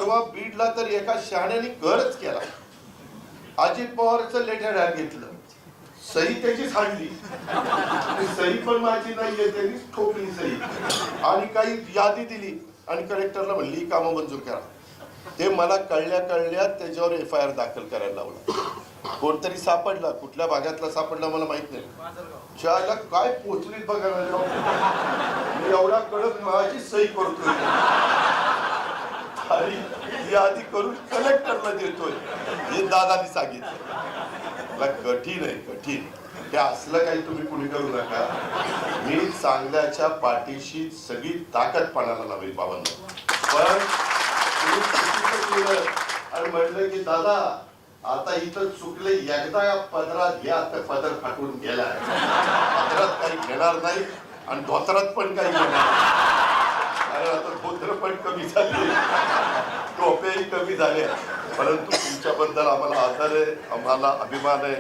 परवा बीडला तर एका शहाण्याने करच केला. अजित पवारचं लेटर ॲड घेतलं, सही त्याचीच हाडली, सही पण माझी नाहीये, त्यांनी ठोकली सही आणि काही यादी दिली आणि कलेक्टरला म्हणली कामं मंजूर करा. ते मला कळल्या त्याच्यावर FIR दाखल करायला लावला. कोणतरी सापडला, कुठल्या भागातला सापडला मला माहित नाही. ज्याला काय पोचलीत बघायला मी एवढा कडक माझी सही करतोय आणि यादी करून कलेक्टरला देतोय, हे दादानी सांगितलं. कठीण आहे, कठीण. हे असलं काही तुम्ही कुणी करू नका. मी चांगल्याच्या पाठीशी सगळी ताकद पाण्याला लावेल बाबांना. पण आणि म्हटलं की दादा आता इथं चुकले, एकदा पदरात घ्या, आता पदर फाटून गेलाय, पदरात काही घेणार नाही आणि धोतरात पण काही घेणार नाही. कारण आता धोतर पण कमी झाली, टोप्याही कमी झाल्या, परंतु तुमच्याबद्दल आम्हाला आदर आहे, आम्हाला अभिमान आहे.